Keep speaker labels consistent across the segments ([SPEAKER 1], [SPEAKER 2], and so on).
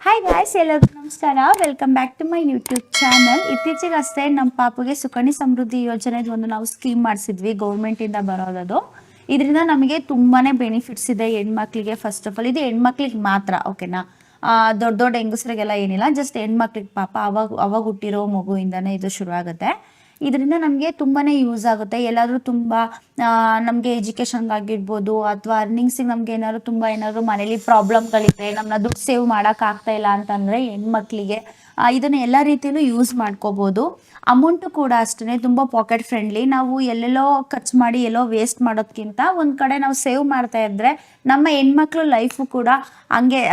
[SPEAKER 1] Hi guys, ಎಲ್ಲರಿಗೂ ನಮಸ್ಕಾರ. Welcome back to my YouTube channel. ಇತ್ತೀಚೆಗೆ ಅಷ್ಟೇ ನಮ್ಮ ಪಾಪುಗೆ ಸುಕನ್ಯಾ ಸಮೃದ್ಧಿ ಯೋಜನೆದು ಒಂದು ನಾವು ಸ್ಕೀಮ್ ಮಾಡಿಸಿದ್ವಿ, ಗೌರ್ಮೆಂಟಿಂದ ಬರೋದದು. ಇದರಿಂದ ನಮಗೆ ತುಂಬಾನೇ ಬೆನಿಫಿಟ್ಸ್ ಇದೆ ಹೆಣ್ಮಕ್ಳಿಗೆ. ಫಸ್ಟ್ ಆಫ್ ಆಲ್ ಇದು ಹೆಣ್ಮಕ್ಳಿಗೆ ಮಾತ್ರ, ಓಕೆನಾ. ದೊಡ್ಡ ದೊಡ್ಡ ಹೆಂಗಸರಿಗೆಲ್ಲ ಏನಿಲ್ಲ, ಜಸ್ಟ್ ಹೆಣ್ಮಕ್ಳಿಗೆ ಪಾಪ ಅವಾಗ ಹುಟ್ಟಿರೋ ಮಗುವಿಂದನೇ ಇದು ಶುರು ಆಗುತ್ತೆ. ಇದರಿಂದ ನಮಗೆ ತುಂಬಾ ಯೂಸ್ ಆಗುತ್ತೆ. ಎಲ್ಲಾದರೂ ತುಂಬ ನಮಗೆ ಎಜುಕೇಷನ್ಗಾಗಿರ್ಬೋದು ಅಥವಾ ಅರ್ನಿಂಗ್ಸಿಗೆ ನಮ್ಗೆ ಏನಾದರೂ ಮನೇಲಿ ಪ್ರಾಬ್ಲಮ್ಗಳಿದೆ, ನಮ್ಮನ್ನ ದುಡ್ಡು ಸೇವ್ ಮಾಡೋಕ್ಕಾಗ್ತಾ ಇಲ್ಲ ಅಂತಂದರೆ ಹೆಣ್ಮಕ್ಳಿಗೆ ಇದನ್ನು ಎಲ್ಲ ರೀತಿಯಲ್ಲೂ ಯೂಸ್ ಮಾಡ್ಕೋಬೋದು. ಅಮೌಂಟು ಕೂಡ ಅಷ್ಟೇ ತುಂಬ ಪಾಕೆಟ್ ಫ್ರೆಂಡ್ಲಿ. ನಾವು ಎಲ್ಲೆಲ್ಲೋ ಖರ್ಚು ಮಾಡಿ ಎಲ್ಲೋ ವೇಸ್ಟ್ ಮಾಡೋದಕ್ಕಿಂತ ಒಂದು ಕಡೆ ನಾವು ಸೇವ್ ಮಾಡ್ತಾ ಇದ್ದರೆ ನಮ್ಮ ಹೆಣ್ಮಕ್ಳು ಲೈಫು ಕೂಡ ಹಂಗೆ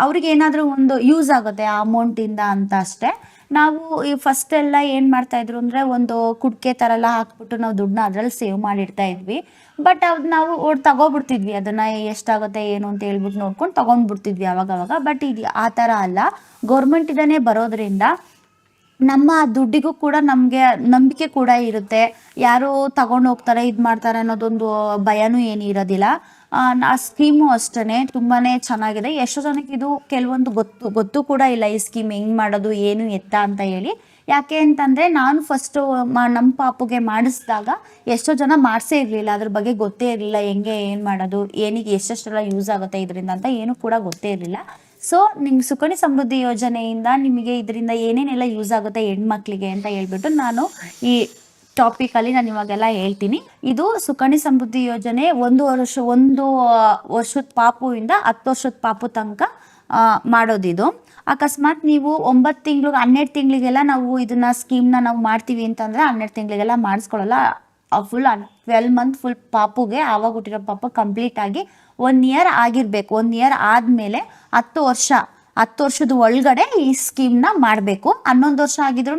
[SPEAKER 1] ಅವ್ರಿಗೆ ಏನಾದರೂ ಒಂದು ಯೂಸ್ ಆಗುತ್ತೆ ಆ ಅಮೌಂಟಿಂದ ಅಂತ ಅಷ್ಟೇ. ನಾವು ಈ ಫಸ್ಟ್ ಎಲ್ಲ ಏನು ಮಾಡ್ತಾಯಿದ್ರು ಅಂದರೆ ಒಂದು ಕುಡಿಕೆ ಥರ ಎಲ್ಲ ಹಾಕ್ಬಿಟ್ಟು ನಾವು ದುಡ್ಡನ್ನ ಅದರಲ್ಲಿ ಸೇವ್ ಮಾಡಿಡ್ತಾ ಇದ್ವಿ. ಬಟ್ ಅದು ನಾವು ತಗೊಬಿಡ್ತಿದ್ವಿ, ಅದನ್ನು ಎಷ್ಟಾಗುತ್ತೆ ಏನು ಅಂತ ಹೇಳ್ಬಿಟ್ಟು ನೋಡ್ಕೊಂಡು ತೊಗೊಂಡ್ಬಿಡ್ತಿದ್ವಿ ಅವಾಗವಾಗ. ಬಟ್ ಇದು ಆ ಥರ ಅಲ್ಲ, ಗೌರ್ಮೆಂಟ್ ಇದನ್ನೇ ಬರೋದ್ರಿಂದ ನಮ್ಮ ದುಡ್ಡಿಗೂ ಕೂಡ ನಮಗೆ ನಂಬಿಕೆ ಕೂಡ ಇರುತ್ತೆ. ಯಾರು ತಗೊಂಡು ಹೋಗ್ತಾರೆ ಇದು ಮಾಡ್ತಾರೆ ಅನ್ನೋದೊಂದು ಭಯನೂ ಏನು ಇರೋದಿಲ್ಲ. ಆ ಸ್ಕೀಮು ಅಷ್ಟೇ ತುಂಬಾ ಚೆನ್ನಾಗಿದೆ. ಎಷ್ಟೋ ಜನಕ್ಕೆ ಇದು ಕೆಲವೊಂದು ಗೊತ್ತು ಕೂಡ ಇಲ್ಲ, ಈ ಸ್ಕೀಮ್ ಹೆಂಗೆ ಮಾಡೋದು ಏನು ಎತ್ತ ಅಂತ ಹೇಳಿ. ಯಾಕೆ ಅಂತಂದರೆ ನಾನು ಫಸ್ಟು ನಮ್ಮ ಪಾಪುಗೆ ಮಾಡಿಸಿದಾಗ ಎಷ್ಟೋ ಜನ ಮಾಡಿಸೇ ಇರಲಿಲ್ಲ, ಅದ್ರ ಬಗ್ಗೆ ಗೊತ್ತೇ ಇರಲಿಲ್ಲ, ಹೆಂಗೆ ಏನು ಮಾಡೋದು, ಏನಿಗೆ ಎಷ್ಟೆಷ್ಟೆಲ್ಲ ಯೂಸ್ ಆಗುತ್ತೆ ಇದರಿಂದ ಅಂತ ಏನೂ ಕೂಡ ಗೊತ್ತೇ ಇರಲಿಲ್ಲ. ಸೊ ನಿಮ್ಗೆ ಸುಕನ್ಯಾ ಸಮೃದ್ಧಿ ಯೋಜನೆಯಿಂದ ನಿಮಗೆ ಇದರಿಂದ ಏನೇನೆಲ್ಲ ಯೂಸ್ ಆಗುತ್ತೆ ಹೆಣ್ಮಕ್ಳಿಗೆ ಅಂತ ಹೇಳ್ಬಿಟ್ಟು ನಾನು ಈ ಟಾಪಿಕಲ್ಲಿ ನಾನು ಇವಾಗೆಲ್ಲ ಹೇಳ್ತೀನಿ. ಇದು ಸುಕನ್ಯಾ ಸಮೃದ್ಧಿ ಯೋಜನೆ ಒಂದು ವರ್ಷದ ಪಾಪುವಿಂದ 10 ವರ್ಷದ ಪಾಪು ತನಕ ಮಾಡೋದಿದು. ಅಕಸ್ಮಾತ್ ನೀವು 9 ತಿಂಗಳು 12 ತಿಂಗಳಿಗೆಲ್ಲ ನಾವು ಇದನ್ನ ಸ್ಕೀಮ್ನ ನಾವು ಮಾಡ್ತೀವಿ ಅಂತಂದರೆ 12 ತಿಂಗಳಿಗೆಲ್ಲ ಮಾಡಿಸ್ಕೊಳ್ಳಲ್ಲ. ಫುಲ್ 12 ಮಂತ್ ಫುಲ್ ಪಾಪುಗೆ, ಆವಾಗ ಹುಟ್ಟಿರೋ ಪಾಪು ಕಂಪ್ಲೀಟ್ ಆಗಿ 1 ಇಯರ್ ಆಗಿರಬೇಕು. 1 ಇಯರ್ ಆದಮೇಲೆ 10 ವರ್ಷದ ಒಳಗಡೆ ಈ ಸ್ಕೀಮ್ನ ಮಾಡಬೇಕು. 11 ವರ್ಷ ಆಗಿದ್ರು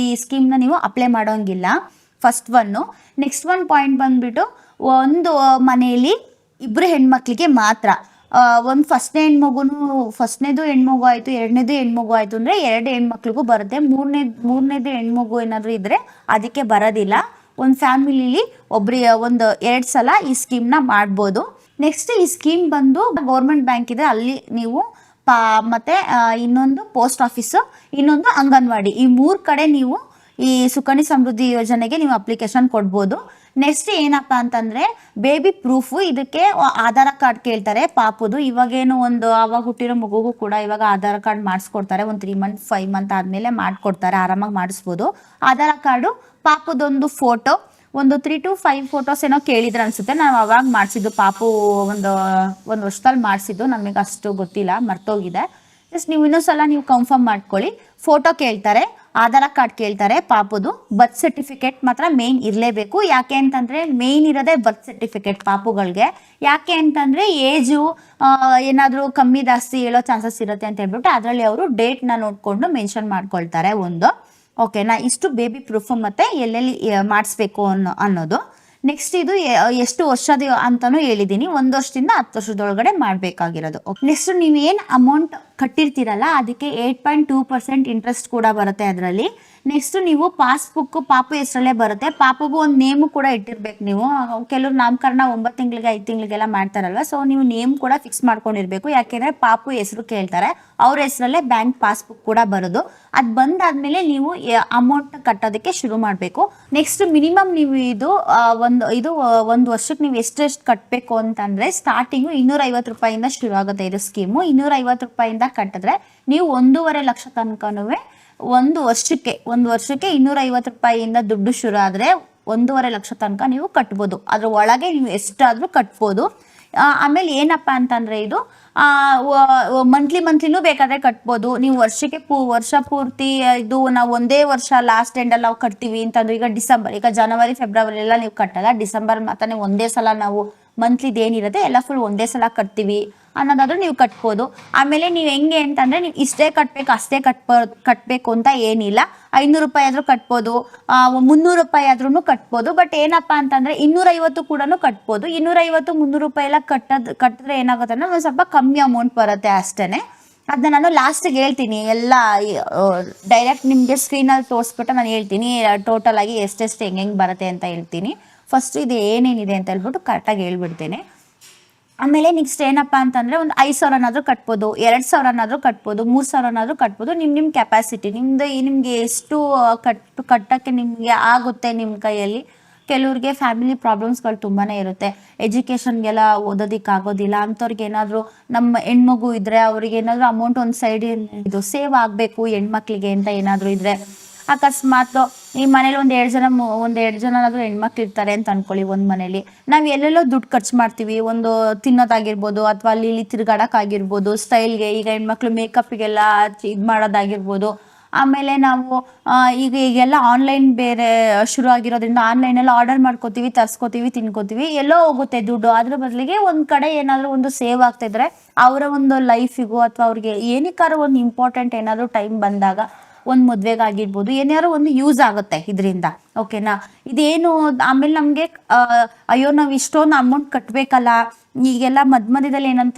[SPEAKER 1] ಈ ಸ್ಕೀಮ್ನ ನೀವು ಅಪ್ಲೈ ಮಾಡೋಂಗಿಲ್ಲ. First one. Next one point ಬಂದ್ಬಿಟ್ಟು, ಒಂದು ಮನೆಯಲ್ಲಿ 2 ಹೆಣ್ಮಕ್ಳಿಗೆ ಮಾತ್ರ. ಒಂದು ಫಸ್ಟ್ನೇದು ಹೆಣ್ಮಗು ಆಯಿತು, ಎರಡನೇದು ಹೆಣ್ಮಗು ಆಯಿತು ಅಂದರೆ 2 ಹೆಣ್ಮಕ್ಳಿಗೂ ಬರುತ್ತೆ. ಮೂರನೇದು ಹೆಣ್ಮಗು ಏನಾದರೂ ಇದ್ದರೆ ಅದಕ್ಕೆ ಬರೋದಿಲ್ಲ. ಒಂದು ಫ್ಯಾಮಿಲಿಲಿ 2 ಸಲ ಈ ಸ್ಕೀಮ್ನ ಮಾಡ್ಬೋದು. ನೆಕ್ಸ್ಟ್ ಈ ಸ್ಕೀಮ್ ಬಂದು ಗೌರ್ಮೆಂಟ್ ಬ್ಯಾಂಕ್ ಇದೆ, ಅಲ್ಲಿ ನೀವು ಮತ್ತು ಇನ್ನೊಂದು ಪೋಸ್ಟ್ ಆಫೀಸು, ಇನ್ನೊಂದು ಅಂಗನವಾಡಿ, ಈ 3 ಕಡೆ ನೀವು ಈ ಸುಕನ್ಯಾ ಸಮೃದ್ಧಿ ಯೋಜನೆಗೆ ನೀವು ಅಪ್ಲಿಕೇಶನ್ ಕೊಡ್ಬೋದು. ನೆಕ್ಸ್ಟ್ ಏನಪ್ಪ ಅಂತಂದರೆ ಬೇಬಿ ಪ್ರೂಫು. ಇದಕ್ಕೆ ಆಧಾರ್ ಕಾರ್ಡ್ ಕೇಳ್ತಾರೆ ಪಾಪುದು. ಇವಾಗೇನು ಆವಾಗ ಹುಟ್ಟಿರೋ ಮಗುಗೂ ಕೂಡ ಇವಾಗ ಆಧಾರ್ ಕಾರ್ಡ್ ಮಾಡಿಸ್ಕೊಡ್ತಾರೆ. ಒಂದು 3 ಮಂತ್ 5 ಮಂತ್ ಆದಮೇಲೆ ಮಾಡಿಕೊಡ್ತಾರೆ, ಆರಾಮಾಗಿ ಮಾಡಿಸ್ಬೋದು. ಆಧಾರ್ ಕಾರ್ಡು, ಪಾಪುದೊಂದು ಫೋಟೋ, ಒಂದು 3 to 5 ಫೋಟೋಸ್ ಏನೋ ಕೇಳಿದ್ರೆ ಅನಿಸುತ್ತೆ. ನಾವು ಅವಾಗ ಮಾಡಿಸಿದ್ದು, ಪಾಪು ಒಂದು ವರ್ಷದಲ್ಲಿ ಮಾಡಿಸಿದ್ದು, ನಮಗೆ ಅಷ್ಟು ಗೊತ್ತಿಲ್ಲ, ಮರ್ತೋಗಿದೆ. ಜಸ್ಟ್ ನೀವು ಇನ್ನೊಂದ್ಸಲ ನೀವು ಕನ್ಫರ್ಮ್ ಮಾಡ್ಕೊಳ್ಳಿ. ಫೋಟೋ ಕೇಳ್ತಾರೆ, ಆಧಾರ್ ಕಾರ್ಡ್ ಕೇಳ್ತಾರೆ ಪಾಪುದು. ಬರ್ತ್ ಸರ್ಟಿಫಿಕೇಟ್ ಮಾತ್ರ ಮೇನ್ ಇರಲೇಬೇಕು. ಯಾಕೆ ಅಂತಂದರೆ ಮೇನ್ ಇರೋದೇ ಬರ್ತ್ ಸರ್ಟಿಫಿಕೇಟ್ ಪಾಪುಗಳಿಗೆ. ಯಾಕೆ ಅಂತಂದರೆ ಏಜು ಏನಾದರೂ ಕಮ್ಮಿ ಜಾಸ್ತಿ ಹೇಳೋ ಚಾನ್ಸಸ್ ಇರುತ್ತೆ ಅಂತ ಹೇಳ್ಬಿಟ್ಟು ಅದರಲ್ಲಿ ಅವರು ಡೇಟ್ನ ನೋಡಿಕೊಂಡು ಮೆನ್ಷನ್ ಮಾಡ್ಕೊಳ್ತಾರೆ ಒಂದು. ಓಕೆನಾ. ಇಷ್ಟು ಬೇಬಿ ಪ್ರೂಫ್ ಮತ್ತು ಎಲ್ಲೆಲ್ಲಿ ಮಾಡಿಸ್ಬೇಕು ಅನ್ನೋದು. ನೆಕ್ಸ್ಟ್ ಇದು ಎಷ್ಟು ವರ್ಷದ ಅಂತಲೂ ಹೇಳಿದ್ದೀನಿ. 1 ವರ್ಷದಿಂದ 10 ವರ್ಷದೊಳಗಡೆ ಮಾಡಬೇಕಾಗಿರೋದು. ನೆಕ್ಸ್ಟ್ ನೀವೇನು ಅಮೌಂಟ್ ಕಟ್ಟಿರ್ತೀರಲ್ಲ ಅದಕ್ಕೆ 8.2% ಇಂಟ್ರೆಸ್ಟ್ ಕೂಡ ಬರುತ್ತೆ ಅದರಲ್ಲಿ. ನೆಕ್ಸ್ಟ್ ನೀವು ಪಾಸ್ಬುಕ್ಕು ಪಾಪು ಹೆಸರಲ್ಲೇ ಬರುತ್ತೆ. ಪಾಪುಗೂ ಒಂದು ನೇಮು ಕೂಡ ಇಟ್ಟಿರ್ಬೇಕು ನೀವು. ಕೆಲವರು ನಾಮಕರಣ 9 ತಿಂಗಳಿಗೆ 5 ತಿಂಗಳಿಗೆಲ್ಲ ಮಾಡ್ತಾರಲ್ವ, ಸೊ ನೀವು ನೇಮ್ ಕೂಡ ಫಿಕ್ಸ್ ಮಾಡ್ಕೊಂಡಿರ್ಬೇಕು. ಯಾಕೆಂದರೆ ಪಾಪು ಹೆಸರು ಕೇಳ್ತಾರೆ, ಅವ್ರ ಹೆಸರಲ್ಲೇ ಬ್ಯಾಂಕ್ ಪಾಸ್ಬುಕ್ ಕೂಡ ಬರೋದು. ಅದು ಬಂದಾದ್ಮೇಲೆ ನೀವು ಅಮೌಂಟ್ ಕಟ್ಟೋದಕ್ಕೆ ಶುರು ಮಾಡಬೇಕು. ನೆಕ್ಸ್ಟ್ ಮಿನಿಮಮ್ ನೀವು ಒಂದು ವರ್ಷಕ್ಕೆ ನೀವು ಎಷ್ಟೆಷ್ಟು ಕಟ್ಟಬೇಕು ಅಂತಂದರೆ ಸ್ಟಾರ್ಟಿಂಗು 250 ರೂಪಾಯಿಂದ ಶುರು ಆಗುತ್ತೆ ಇದು ಸ್ಕೀಮು. 250 ರೂಪಾಯಿಂದ ಕಟ್ಟಿದ್ರೆ ನೀವು 1.5 ಲಕ್ಷ ತನಕನೂ ಒಂದು ವರ್ಷಕ್ಕೆ 250 ರೂಪಾಯಿಯಿಂದ ದುಡ್ಡು ಶುರು ಆದರೆ 1.5 ಲಕ್ಷ ತನಕ ನೀವು ಕಟ್ಬೋದು. ಅದ್ರ ಒಳಗೆ ನೀವು ಎಷ್ಟಾದರೂ ಕಟ್ಬೋದು. ಆಮೇಲೆ ಏನಪ್ಪ ಅಂತಂದರೆ ಇದು ಮಂತ್ಲಿನೂ ಬೇಕಾದರೆ ಕಟ್ಬೋದು. ನೀವು ವರ್ಷ ಪೂರ್ತಿ ಇದು ನಾವು ಒಂದೇ ವರ್ಷ ಲಾಸ್ಟ್ ಎಂಡಲ್ಲಿ ನಾವು ಕಟ್ತೀವಿ ಅಂತಂದ್ರೆ, ಈಗ ಜನವರಿ ಫೆಬ್ರವರಿ ಎಲ್ಲ ನೀವು ಕಟ್ಟಲ್ಲ, ಡಿಸೆಂಬರ್ ಮಾತ್ರ ಒಂದೇ ಸಲ ನಾವು ಮಂತ್ಲಿದು ಏನಿರುತ್ತೆ ಎಲ್ಲ ಫುಲ್ ಒಂದೇ ಸಲ ಕಟ್ತೀವಿ ಅನ್ನೋದಾದ್ರೂ ನೀವು ಕಟ್ಬೋದು. ಆಮೇಲೆ ನೀವು ಹೆಂಗೆ ಅಂತಂದರೆ ನೀವು ಇಷ್ಟೇ ಕಟ್ಟಬೇಕು ಅಷ್ಟೇ ಕಟ್ಟಬೇಕು ಅಂತ ಏನಿಲ್ಲ. 500 ರೂಪಾಯಿ ಆದರೂ ಕಟ್ಬೋದು, 300 ರೂಪಾಯಿ ಆದ್ರೂ ಕಟ್ಬೋದು. ಬಟ್ ಏನಪ್ಪ ಅಂತಂದರೆ 250 ಕೂಡ ಕಟ್ಬೋದು. 250-300 ರೂಪಾಯಿ ಎಲ್ಲ ಕಟ್ಟಿದ್ರೆ ಏನಾಗುತ್ತೆ ಅಂದರೆ ಒಂದು ಸ್ವಲ್ಪ ಕಮ್ಮಿ ಅಮೌಂಟ್ ಬರುತ್ತೆ ಅಷ್ಟೇ. ಅದನ್ನ ನಾನು ಲಾಸ್ಟಿಗೆ ಹೇಳ್ತೀನಿ, ಎಲ್ಲ ಡೈರೆಕ್ಟ್ ನಿಮಗೆ ಸ್ಕ್ರೀನಲ್ಲಿ ತೋರಿಸ್ಬಿಟ್ಟು ನಾನು ಹೇಳ್ತೀನಿ ಟೋಟಲ್ ಆಗಿ ಎಷ್ಟೆಷ್ಟು ಹೆಂಗೆ ಬರುತ್ತೆ ಅಂತ ಹೇಳ್ತೀನಿ. ಫಸ್ಟ್ ಇದು ಏನೇನಿದೆ ಅಂತ ಹೇಳ್ಬಿಟ್ಟು ಕರೆಕ್ಟಾಗಿ ಹೇಳ್ಬಿಡ್ತೇನೆ. ಆಮೇಲೆ ನೆಕ್ಸ್ಟ್ ಏನಪ್ಪಾ ಅಂತಂದ್ರೆ ಒಂದು 5,000ನಾದ್ರೂ ಕಟ್ಬೋದು, 2,000ನಾದ್ರೂ ಕಟ್ಬೋದು, 3,000ನಾದ್ರೂ ಕಟ್ಬೋದು. ನಿಮ್ಮ ಕೆಪಾಸಿಟಿ, ನಿಮ್ಗೆ ಎಷ್ಟು ಕಟ್ಟಕ್ಕೆ ನಿಮ್ಗೆ ಆಗುತ್ತೆ ನಿಮ್ಮ ಕೈಯಲ್ಲಿ. ಕೆಲವ್ರಿಗೆ ಫ್ಯಾಮಿಲಿ ಪ್ರಾಬ್ಲಮ್ಸ್ಗಳು ತುಂಬಾನೇ ಇರುತ್ತೆ, ಎಜುಕೇಶನ್ಗೆಲ್ಲ ಓದೋದಿಕ್ ಆಗೋದಿಲ್ಲ. ಅಂಥವ್ರಿಗೆ ಏನಾದ್ರು ನಮ್ಮ ಹೆಣ್ಮಗು ಇದ್ರೆ ಅವ್ರಿಗೆ ಏನಾದ್ರು ಅಮೌಂಟ್ ಒಂದು ಸೈಡ್ ಇದು ಸೇವ್ ಆಗ್ಬೇಕು ಹೆಣ್ಮಕ್ಳಿಗೆ ಅಂತ ಏನಾದ್ರು ಇದ್ರೆ, ಅಕಸ್ಮಾತ್ ಈ ಮನೇಲಿ ಒಂದೆರಡು ಜನನಾದ್ರೂ ಹೆಣ್ಮಕ್ಳು ಇರ್ತಾರೆ ಅಂತ ಅನ್ಕೊಳ್ಳಿ. ಒಂದ್ ಮನೇಲಿ ನಾವ್ ಎಲ್ಲೆಲ್ಲೋ ದುಡ್ಡು ಖರ್ಚು ಮಾಡ್ತೀವಿ, ಒಂದು ತಿನ್ನೋದಾಗಿರ್ಬೋದು ಅಥವಾ ಅಲ್ಲಿ ಇಲ್ಲಿ ತಿರ್ಗಾಡಕ್ ಆಗಿರ್ಬೋದು, ಸ್ಟೈಲ್ಗೆ ಈಗ ಹೆಣ್ಮಕ್ಳು ಮೇಕಪ್ಗೆಲ್ಲ ಇದ್ ಮಾಡೋದಾಗಿರ್ಬೋದು. ಆಮೇಲೆ ನಾವು ಈಗೆಲ್ಲ ಆನ್ಲೈನ್ ಬೇರೆ ಶುರು ಆಗಿರೋದ್ರಿಂದ ಆನ್ಲೈನ್ ಎಲ್ಲ ಆರ್ಡರ್ ಮಾಡ್ಕೋತೀವಿ, ತರ್ಸ್ಕೋತೀವಿ, ತಿನ್ಕೋತೀವಿ, ಎಲ್ಲೋ ಹೋಗುತ್ತೆ ದುಡ್ಡು. ಅದ್ರ ಬದಲಿಗೆ ಒಂದ್ ಕಡೆ ಏನಾದ್ರು ಒಂದು ಸೇವ್ ಆಗ್ತಾ ಇದ್ರೆ ಅವರ ಒಂದು ಲೈಫಿಗೂ ಅಥವಾ ಅವ್ರಿಗೆ ಏನಕ್ಕಾದ್ರೂ ಒಂದು ಇಂಪಾರ್ಟೆಂಟ್ ಏನಾದ್ರು ಟೈಮ್ ಬಂದಾಗ, ಒಂದು ಮದ್ವೆಗಾಗಿರ್ಬೋದು, ಏನಾದ್ರು ಒಂದು ಯೂಸ್ ಆಗುತ್ತೆ ಇದರಿಂದ. ಓಕೆನಾ? ಇದೇನು ಆಮೇಲೆ ನಮ್ಗೆ ಅಯ್ಯೋ ನಾವ್ ಇಷ್ಟೊಂದು ಅಮೌಂಟ್ ಕಟ್ಬೇಕಲ್ಲ. ಈಗೆಲ್ಲ ಮಧ್ಯದಲ್ಲಿ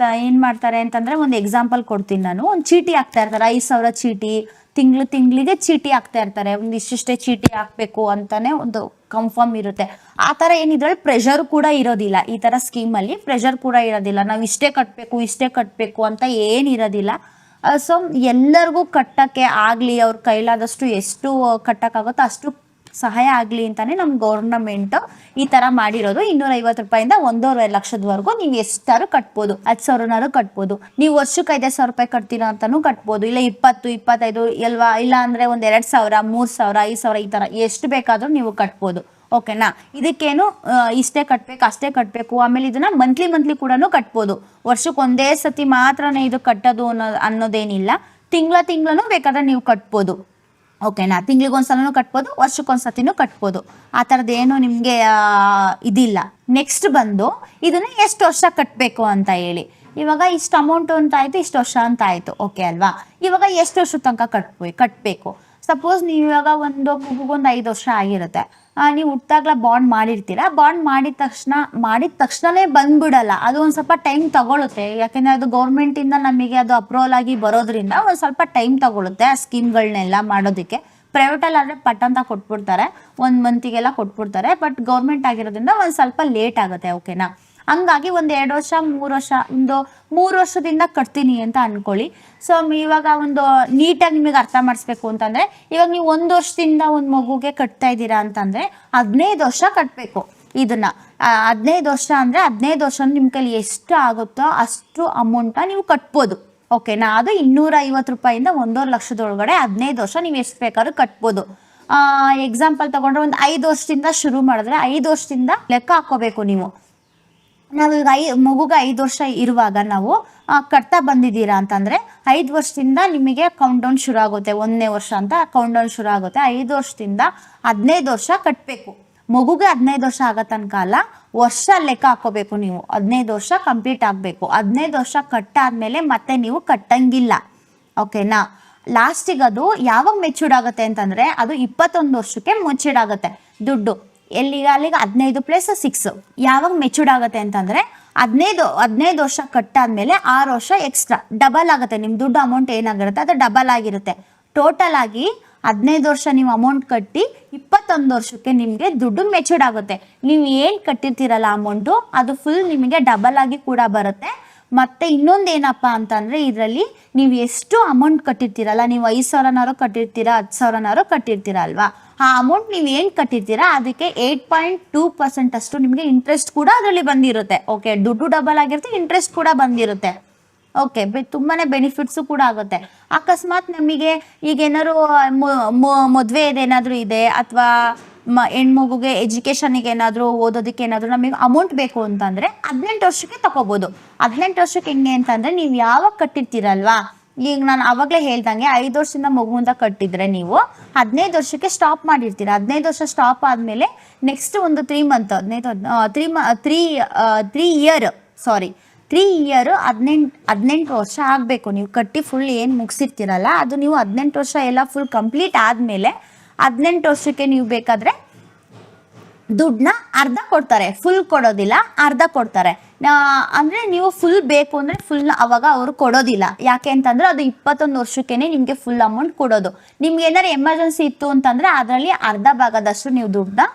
[SPEAKER 1] ಏನ್ ಮಾಡ್ತಾರೆ ಅಂತಂದ್ರೆ, ಒಂದು ಎಕ್ಸಾಂಪಲ್ ಕೊಡ್ತೀನಿ ನಾನು. ಒಂದು ಚೀಟಿ ಹಾಕ್ತಾ ಇರ್ತಾರೆ, 5,000 ಚೀಟಿ, ತಿಂಗಳಿಗೆ ಚೀಟಿ ಹಾಕ್ತಾ ಇರ್ತಾರೆ. ಒಂದು ಇಷ್ಟಿಷ್ಟೇ ಚೀಟಿ ಹಾಕ್ಬೇಕು ಅಂತಾನೆ ಒಂದು ಕನ್ಫರ್ಮ್ ಇರುತ್ತೆ. ಆ ತರ ಏನಿದ್ರಲ್ಲಿ ಪ್ರೆಷರ್ ಕೂಡ ಇರೋದಿಲ್ಲ. ಈ ತರ ಸ್ಕೀಮ್ ಅಲ್ಲಿ ಪ್ರೆಷರ್ ಕೂಡ ಇರೋದಿಲ್ಲ, ನಾವ್ ಇಷ್ಟೇ ಕಟ್ಬೇಕು ಅಂತ ಏನಿರೋದಿಲ್ಲ. ಸೊ ಎಲ್ಲರಿಗೂ ಕಟ್ಟಕ್ಕೆ ಆಗ್ಲಿ, ಅವ್ರ ಕೈಲಾದಷ್ಟು ಎಷ್ಟು ಕಟ್ಟಕ್ಕಾಗುತ್ತೋ ಅಷ್ಟು ಸಹಾಯ ಆಗ್ಲಿ ಅಂತಾನೆ ನಮ್ ಗೌರ್ನಮೆಂಟ್ ಈ ತರ ಮಾಡಿರೋದು. 250 ರೂಪಾಯಿಂದ 1.5 ಲಕ್ಷದವರೆಗೂ ನೀವು ಎಷ್ಟಾರು ಕಟ್ಬೋದು. 10,000ನಾರು ಕಟ್ಬೋದು. ನೀವು ವರ್ಷಕ್ಕೆ 5,000 ರೂಪಾಯಿ ಕಟ್ತೀರಾ ಅಂತಾನು ಕಟ್ಬೋದು, ಇಲ್ಲ 20, 25 ಅಲ್ವಾ, ಇಲ್ಲ ಅಂದ್ರೆ ಒಂದ್ 2,000, 3,000, 5,000 ಈ ತರ ಎಷ್ಟು ಬೇಕಾದ್ರೂ ನೀವು ಕಟ್ಬೋದು. ಓಕೆನಾ? ಇದಕ್ಕೇನು ಇಷ್ಟೇ ಕಟ್ಬೇಕು ಅಷ್ಟೇ ಕಟ್ಬೇಕು, ಆಮೇಲೆ ಇದನ್ನ ಮಂತ್ಲಿ ಕೂಡ ಕಟ್ಬೋದು. ವರ್ಷಕ್ಕೆ ಒಂದೇ ಸತಿ ಮಾತ್ರನೇ ಇದು ಕಟ್ಟೋದು ಅನ್ನೋದೇನಿಲ್ಲ. ತಿಂಗ್ಳನು ಬೇಕಾದ್ರೆ ನೀವು ಕಟ್ಬೋದು. ಓಕೆನಾ? ತಿಂಗ್ಳಿಗೊಂದ್ಸಲನೂ ಕಟ್ಬೋದು, ವರ್ಷಕ್ಕೊಂದ್ಸತಿನೂ ಕಟ್ಬೋದು. ಆ ಥರದ್ದೇನು ನಿಮಗೆ ಇದಿಲ್ಲ. ನೆಕ್ಸ್ಟ್ ಬಂದು ಇದನ್ನ ಎಷ್ಟು ವರ್ಷ ಕಟ್ಟಬೇಕು ಅಂತ ಹೇಳಿ. ಇವಾಗ ಇಷ್ಟು ಅಮೌಂಟ್ ಅಂತ ಆಯ್ತು, ಇಷ್ಟು ವರ್ಷ ಅಂತ ಆಯ್ತು, ಓಕೆ ಅಲ್ವಾ? ಇವಾಗ ಎಷ್ಟು ವರ್ಷದ ತನಕ ಕಟ್ಬೇಕು. ಸಪೋಸ್ ನೀವು ಇವಾಗ ಒಂದು ಮಗುಗೊಂದು 5 ವರ್ಷ ಆಗಿರುತ್ತೆ, ನೀವು ಹುಟ್ಟಾಗ್ಲ ಬಾಂಡ್ ಮಾಡಿರ್ತೀರಾ. ಬಾಂಡ್ ಮಾಡಿದ ತಕ್ಷಣನೇ ಬಂದ್ಬಿಡಲ್ಲ, ಅದು ಒಂದ್ ಸ್ವಲ್ಪ ಟೈಮ್ ತಗೊಳುತ್ತೆ. ಯಾಕೆಂದ್ರೆ ಅದು ಗೌರ್ಮೆಂಟ್ ಇಂದ ನಮಗೆ ಅದು ಅಪ್ರೂವಲ್ ಆಗಿ ಬರೋದ್ರಿಂದ ಒಂದ್ ಸ್ವಲ್ಪ ಟೈಮ್ ತಗೊಳುತ್ತೆ ಆ ಸ್ಕೀಮ್ಗಳನ್ನೆಲ್ಲ ಮಾಡೋದಕ್ಕೆ. ಪ್ರೈವೇಟ್ ಅಲ್ಲಿ ಆದ್ರೆ ಪಟ್ ಅಂತ ಕೊಟ್ಬಿಡ್ತಾರೆ, 1 ಮಂತಿಗೆಲ್ಲ ಕೊಟ್ಬಿಡ್ತಾರೆ. ಬಟ್ ಗೌರ್ಮೆಂಟ್ ಆಗಿರೋದ್ರಿಂದ ಒಂದ್ ಸ್ವಲ್ಪ ಲೇಟ್ ಆಗುತ್ತೆ. ಓಕೆನಾ? ಹಂಗಾಗಿ ಒಂದ್ 2 ವರ್ಷ 3 ವರ್ಷ, ಒಂದು 3 ವರ್ಷದಿಂದ ಕಟ್ತೀನಿ ಅಂತ ಅನ್ಕೊಳ್ಳಿ. ಸೊ ಇವಾಗ ಒಂದು ನೀಟಾಗಿ ನಿಮಗೆ ಅರ್ಥ ಮಾಡಿಸ್ಬೇಕು ಅಂತಂದ್ರೆ, ಇವಾಗ ನೀವು 1 ವರ್ಷದಿಂದ ಒಂದು ಮಗುಗೆ ಕಟ್ತಾ ಇದ್ದೀರಾ ಅಂತಂದ್ರೆ 15 ವರ್ಷ ಕಟ್ಬೇಕು ಇದನ್ನ. 15 ವರ್ಷ ಅಂದ್ರೆ 15 ವರ್ಷ ನಿಮ್ ಕೈಲಿ ಎಷ್ಟು ಆಗುತ್ತೋ ಅಷ್ಟು ಅಮೌಂಟ್ ನೀವು ಕಟ್ಬೋದು. ಓಕೆನಾ? ಅದು 250 ರೂಪಾಯಿಂದ 1.5 ಲಕ್ಷದೊಳಗಡೆ 15 ವರ್ಷ ನೀವು ಎಷ್ಟು ಬೇಕಾದ್ರೂ ಕಟ್ಬೋದು. ಎಕ್ಸಾಂಪಲ್ ತಗೊಂಡ್ರೆ ಒಂದು 5 ವರ್ಷದಿಂದ ಶುರು ಮಾಡಿದ್ರೆ 5 ವರ್ಷದಿಂದ ಲೆಕ್ಕ ಹಾಕೋಬೇಕು ನೀವು. ನಾವೀಗ ಮಗುಗೆ 5 ವರ್ಷ ಇರುವಾಗ ನಾವು ಕಟ್ತಾ ಬಂದಿದ್ದೀರಾ ಅಂತಂದ್ರೆ 5 ವರ್ಷದಿಂದ ನಿಮಗೆ ಕೌಂಟ್ ಡೌನ್ ಶುರು ಆಗುತ್ತೆ. 1ನೇ ವರ್ಷ ಅಂತ ಕೌಂಟ್ ಡೌನ್ ಶುರು ಆಗುತ್ತೆ. 5 ವರ್ಷದಿಂದ 15 ವರ್ಷ ಕಟ್ಬೇಕು. ಮಗುಗೆ 15 ವರ್ಷ ಆಗೋ ತನಕ ಅಲ್ಲ, ವರ್ಷ ಲೆಕ್ಕ ಹಾಕೋಬೇಕು ನೀವು. 15 ವರ್ಷ ಕಂಪ್ಲೀಟ್ ಆಗ್ಬೇಕು. 15 ವರ್ಷ ಕಟ್ಟಾದ್ಮೇಲೆ ಮತ್ತೆ ನೀವು ಕಟ್ಟಂಗಿಲ್ಲ. ಓಕೆನಾ? ಲಾಸ್ಟಿಗೆ ಅದು ಯಾವಾಗ ಮೆಚೂರ್ಡ್ ಆಗುತ್ತೆ ಅಂತಂದ್ರೆ, ಅದು 21 ವರ್ಷಕ್ಕೆ ಮೆಚೂರ್ಡ್ ಆಗುತ್ತೆ ದುಡ್ಡು. ಅಲ್ಲಿಗೆ 15 + 6 ಯಾವಾಗ ಮೆಚೂರ್ಡ್ ಆಗುತ್ತೆ ಅಂತಂದ್ರೆ 15 ವರ್ಷ ಕಟ್ಟಾದ್ಮೇಲೆ 6 ವರ್ಷ ಎಕ್ಸ್ಟ್ರಾ ಡಬಲ್ ಆಗುತ್ತೆ. ನಿಮ್ ದುಡ್ಡು ಅಮೌಂಟ್ ಏನಾಗಿರುತ್ತೆ ಅದು ಡಬಲ್ ಆಗಿರುತ್ತೆ. ಟೋಟಲ್ ಆಗಿ 15 ವರ್ಷ ನೀವು ಅಮೌಂಟ್ ಕಟ್ಟಿ 21 ವರ್ಷಕ್ಕೆ ನಿಮ್ಗೆ ದುಡ್ಡು ಮೆಚೂರ್ಡ್ ಆಗುತ್ತೆ. ನೀವು ಏನ್ ಕಟ್ಟಿರ್ತೀರಲ್ಲ ಅಮೌಂಟು, ಅದು ಫುಲ್ ನಿಮಗೆ ಡಬಲ್ ಆಗಿ ಕೂಡ ಬರುತ್ತೆ. ಮತ್ತೆ ಇನ್ನೊಂದೇನಪ್ಪಾ ಅಂತಂದ್ರೆ, ಇದರಲ್ಲಿ ನೀವು ಎಷ್ಟು ಅಮೌಂಟ್ ಕಟ್ಟಿರ್ತೀರಲ್ಲ, ನೀವು 5,000ನಾರು ಕಟ್ಟಿರ್ತೀರಾ, 10,000ನಾರು ಕಟ್ಟಿರ್ತೀರಾ ಅಲ್ವಾ, ಆ ಅಮೌಂಟ್ ನೀವು ಏನ್ ಕಟ್ಟಿರ್ತೀರಾ ಅದಕ್ಕೆ 8.2% ಅಷ್ಟು ನಿಮಗೆ ಇಂಟ್ರೆಸ್ಟ್ ಕೂಡ ಅದರಲ್ಲಿ ಬಂದಿರುತ್ತೆ. ಓಕೆ, ದುಡ್ಡು ಡಬಲ್ ಆಗಿರುತ್ತೆ, ಇಂಟ್ರೆಸ್ಟ್ ಕೂಡ ಬಂದಿರುತ್ತೆ. ಓಕೆ, ತುಂಬಾನೇ ಬೆನಿಫಿಟ್ಸು ಕೂಡ ಆಗುತ್ತೆ. ಅಕಸ್ಮಾತ್ ನಮಗೆ ಈಗ ಏನಾದ್ರು ಮದುವೆ ಏನಾದ್ರು ಇದೆ, ಅಥವಾ ಹೆಣ್ಮಗುಗೆ ಎಜುಕೇಶನ್ಗೆ ಏನಾದ್ರು ಓದೋದಕ್ಕೆ ಏನಾದ್ರು ನಮಗೆ ಅಮೌಂಟ್ ಬೇಕು ಅಂತಂದ್ರೆ 18 ವರ್ಷಕ್ಕೆ ತಗೋಬಹುದು. 18 ವರ್ಷಕ್ಕೆ ಹೆಂಗೆ ಅಂತಂದ್ರೆ, ನೀವು ಯಾವಾಗ ಕಟ್ಟಿರ್ತೀರಲ್ವಾ, ಈಗ ನಾನು ಅವಾಗಲೇ ಹೇಳ್ದಂಗೆ 5 ವರ್ಷದಿಂದ ಮಗುವಿಂದ ಕಟ್ಟಿದ್ರೆ ನೀವು 15 ವರ್ಷಕ್ಕೆ ಸ್ಟಾಪ್ ಮಾಡಿರ್ತೀರ. 15 ವರ್ಷ ಸ್ಟಾಪ್ ಆದ್ಮೇಲೆ ನೆಕ್ಸ್ಟ್ ಒಂದು 3 ಮಂತ್ 3 ಇಯರ್ 18 ವರ್ಷ ಆಗಬೇಕು. ನೀವು ಕಟ್ಟಿ ಫುಲ್ ಏನು ಮುಗಿಸಿರ್ತೀರಲ್ಲ ಅದು ನೀವು 18 ವರ್ಷ ಎಲ್ಲ ಫುಲ್ ಕಂಪ್ಲೀಟ್ ಆದಮೇಲೆ 18 ವರ್ಷಕ್ಕೆ ನೀವು ಬೇಕಾದರೆ ದುಡ್ಡನ್ನ ಅರ್ಧ ಕೊಡ್ತಾರೆ, ಫುಲ್ ಕೊಡೋದಿಲ್ಲ, ಅರ್ಧ ಕೊಡ್ತಾರೆ. ಅಂದರೆ ನೀವು ಫುಲ್ ಬೇಕು ಅಂದರೆ ಫುಲ್ ಅವಾಗ ಅವರು ಕೊಡೋದಿಲ್ಲ. ಯಾಕೆ ಅಂತಂದರೆ ಅದು 21 ವರ್ಷಕ್ಕೇ ನಿಮಗೆ ಫುಲ್ ಅಮೌಂಟ್ ಕೊಡೋದು. ನಿಮ್ಗೆ ಏನಾದ್ರು ಎಮರ್ಜೆನ್ಸಿ ಇತ್ತು ಅಂತಂದರೆ ಅದರಲ್ಲಿ ಅರ್ಧ ಭಾಗದಷ್ಟು ನೀವು ದುಡ್ಡನ್ನ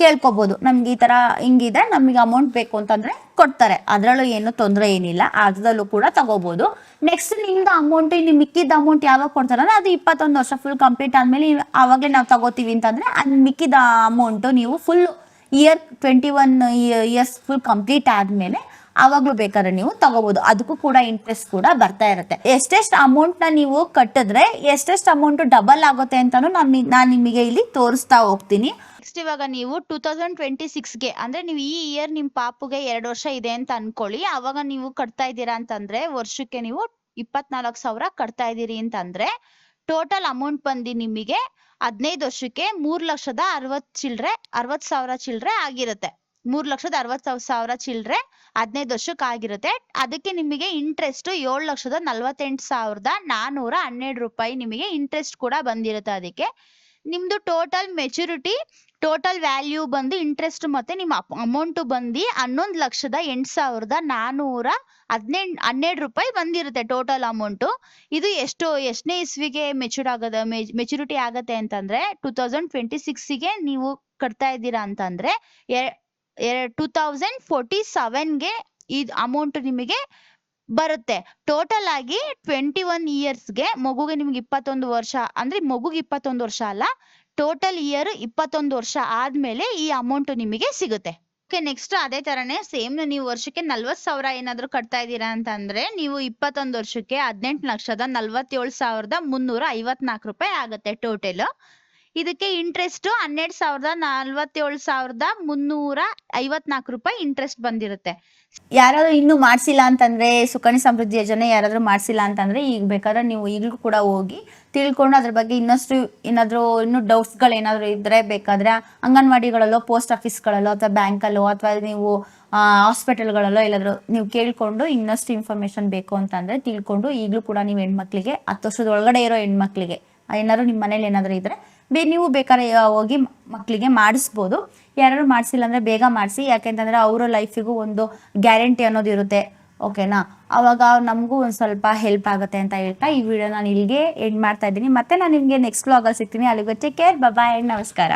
[SPEAKER 1] ಕೇಳ್ಕೊಬೋದು, ನಮ್ಗೆ ಈ ತರ ಹಿಂಗಿದೆ, ನಮಗೆ ಅಮೌಂಟ್ ಬೇಕು ಅಂತಂದ್ರೆ ಕೊಡ್ತಾರೆ. ಅದರಲ್ಲೂ ಏನು ತೊಂದರೆ ಏನಿಲ್ಲ, ಅದ್ರಲ್ಲೂ ಕೂಡ ತಗೋಬಹುದು. ನೆಕ್ಸ್ಟ್ ನಿಮ್ದು ಅಮೌಂಟ್, ಇನ್ನು ಮಿಕ್ಕಿದ ಅಮೌಂಟ್ ಯಾವಾಗ ಕೊಡ್ತಾರೆ ಅಂದ್ರೆ ಅದು 21 ವರ್ಷ ಫುಲ್ ಕಂಪ್ಲೀಟ್ ಆದ್ಮೇಲೆ ಆವಾಗಲೇ ನಾವು ತಗೋತೀವಿ ಅಂತಂದ್ರೆ ಅದು ಮಿಕ್ಕಿದ ಅಮೌಂಟ್ ನೀವು full year 21 years full complete ಆದ್ಮೇಲೆ ಆವಾಗ್ಲೂ ಬೇಕಾದ್ರೆ ನೀವು ತಗೋಬಹುದು. ಅದಕ್ಕೂ ಕೂಡ ಇಂಟ್ರೆಸ್ಟ್ ಕೂಡ ಬರ್ತಾ ಇರುತ್ತೆ. ಎಷ್ಟೆಷ್ಟು ಅಮೌಂಟ್ ನ ನೀವು ಕಟ್ಟಿದ್ರೆ ಎಷ್ಟೆಷ್ಟು ಅಮೌಂಟ್ ಡಬಲ್ ಆಗುತ್ತೆ ಅಂತಾನು ನಾನು ನಿಮಗೆ ಇಲ್ಲಿ ತೋರಿಸ್ತಾ ಹೋಗ್ತೀನಿ. ನೆಕ್ಸ್ಟ್ ಇವಾಗ ನೀವು 2026ಗೆ ಅಂದ್ರೆ ನೀವು ಈ ಇಯರ್ ನಿಮ್ ಪಾಪುಗೆ 2 ವರ್ಷ ಇದೆ ಅಂತ ಅನ್ಕೊಳ್ಳಿ. ಅವಾಗ ನೀವು ಕಟ್ತಾ ಇದ್ದೀರಾ ಅಂತಂದ್ರೆ ವರ್ಷಕ್ಕೆ ನೀವು 24,000 ಕಟ್ತಾ ಇದ್ದೀರಿ ಅಂತಂದ್ರೆ ಟೋಟಲ್ ಅಮೌಂಟ್ ಬಂದು ನಿಮಗೆ 15 ವರ್ಷಕ್ಕೆ 3,60,000 ಚಿಲ್ಡ್ರೆ ಆಗಿರುತ್ತೆ. 3,60,000 ಚಿಲ್ಡ್ರೆ 15 ವರ್ಷಕ್ಕೆ ಆಗಿರುತ್ತೆ. ಅದಕ್ಕೆ ನಿಮಗೆ ಇಂಟ್ರೆಸ್ಟ್ 7,48,412 ರೂಪಾಯಿ ನಿಮಗೆ ಇಂಟ್ರೆಸ್ಟ್ ಕೂಡ ಬಂದಿರುತ್ತೆ. ಅದಕ್ಕೆ ನಿಮ್ದು ಟೋಟಲ್ ಮೆಚುರಿಟಿ, ಟೋಟಲ್ ವ್ಯಾಲ್ಯೂ ಬಂದು ಇಂಟ್ರೆಸ್ಟ್ ಮತ್ತೆ ನಿಮ್ಮ ಅಮೌಂಟ್ ಬಂದು 11,08,412 ರೂಪಾಯಿ ಬಂದಿರುತ್ತೆ ಟೋಟಲ್ ಅಮೌಂಟ್. ಇದು ಎಷ್ಟನೇ ಇಸ್ವಿಗೆ ಮೆಚುರಿಟಿ ಆಗತ್ತೆ ಅಂತಂದ್ರೆ 2026ಗೆ ನೀವು ಕಟ್ತಾ ಇದ್ದೀರಾ ಅಂತಂದ್ರೆ 2047ಗೆ ಈ ಅಮೌಂಟ್ ನಿಮಗೆ ಬರುತ್ತೆ. ಟೋಟಲ್ ಆಗಿ 21 ಇಯರ್ಸ್ಗೆ ಮಗುಗೆ ನಿಮ್ಗೆ 21 ವರ್ಷ ಅಂದ್ರೆ ಮಗುಗೆ 21 ವರ್ಷ ಅಲ್ಲ, ಟೋಟಲ್ ಇಯರ್ 21 ವರ್ಷ ಆದ್ಮೇಲೆ ಈ ಅಮೌಂಟ್ ನಿಮಗೆ ಸಿಗುತ್ತೆ. ಓಕೆ, ನೆಕ್ಸ್ಟ್ ಅದೇ ತರನೇ ಸೇಮ್ ನೀವು ವರ್ಷಕ್ಕೆ 40,000 ಏನಾದ್ರು ಕಟ್ತಾ ಇದ್ದೀರಾ ಅಂತಂದ್ರೆ ನೀವು 21 ವರ್ಷಕ್ಕೆ 18,47,354 ರೂಪಾಯಿ ಆಗುತ್ತೆ ಟೋಟಲ್. ಇದಕ್ಕೆ ಇಂಟ್ರೆಸ್ಟ್ 12,47,354 ರೂಪಾಯಿ ಇಂಟ್ರೆಸ್ಟ್ ಬಂದಿರುತ್ತೆ. ಯಾರಾದ್ರೂ ಇನ್ನೂ ಮಾಡ್ಸಿಲ್ಲ ಅಂತಂದ್ರೆ ಸುಕನ್ಯಾ ಸಮೃದ್ಧಿ ಯೋಜನೆ ಯಾರಾದ್ರೂ ಮಾಡ್ಸಿಲ್ಲ ಅಂತಂದ್ರೆ ಈಗ ಬೇಕಾದ್ರೆ ನೀವು ಈಗಲೂ ಕೂಡ ಹೋಗಿ ತಿಳ್ಕೊಂಡು ಅದ್ರ ಬಗ್ಗೆ ಇನ್ನಷ್ಟು ಇನ್ನೂ ಡೌಟ್ಸ್ಗಳು ಏನಾದ್ರು ಇದ್ರೆ ಬೇಕಾದ್ರೆ ಅಂಗನವಾಡಿಗಳಲ್ಲೋ, ಪೋಸ್ಟ್ ಆಫೀಸ್ಗಳಲ್ಲೋ ಅಥವಾ ಬ್ಯಾಂಕಲ್ಲೋ ಅಥವಾ ನೀವು ಹಾಸ್ಪಿಟಲ್ಗಳಲ್ಲೋ ಎಲ್ಲಾದ್ರೂ ನೀವು ಕೇಳ್ಕೊಂಡು ಇನ್ನಷ್ಟು ಇನ್ಫಾರ್ಮೇಶನ್ ಬೇಕು ಅಂತಂದ್ರೆ ತಿಳ್ಕೊಂಡು ಈಗಲೂ ಕೂಡ ನೀವು ಹೆಣ್ಮಕ್ಳಿಗೆ 10 ವರ್ಷದ ಒಳಗಡೆ ಇರೋ ಹೆಣ್ಮಕ್ಳಿಗೆ ಏನಾದ್ರು ನಿಮ್ಮ ಮನೇಲಿ ಏನಾದ್ರು ಇದ್ರೆ ನೀವು ಬೇಕಾದ್ರೆ ಹೋಗಿ ಮಕ್ಕಳಿಗೆ ಮಾಡಿಸ್ಬೋದು. ಯಾರು ಮಾಡಿಸಿಲ್ಲ ಅಂದ್ರೆ ಬೇಗ ಮಾಡಿಸಿ, ಯಾಕೆಂತಂದ್ರೆ ಅವರ ಲೈಫಿಗೂ ಒಂದು ಗ್ಯಾರಂಟಿ ಅನ್ನೋದು ಇರುತ್ತೆ. ಓಕೆನಾ, ಅವಾಗ ನಮಗೂ ಒಂದು ಸ್ವಲ್ಪ ಹೆಲ್ಪ್ ಆಗುತ್ತೆ ಅಂತ ಹೇಳ್ತಾ ಈ ವಿಡಿಯೋ ನಾನು ಇಲ್ಲಿಗೆ ಎಂಡ್ ಮಾಡ್ತಾ ಇದ್ದೀನಿ. ಮತ್ತೆ ನಾನು ನಿಮಗೆ ನೆಕ್ಸ್ಟ್ ವ್ಲಾಗಲ್ಲಿ ಸಿಗ್ತೀನಿ. ಅಲ್ಲಿಗೆ ಟೇಕ್ ಕೇರ್, ಬಾಯ್, ನಮಸ್ಕಾರ.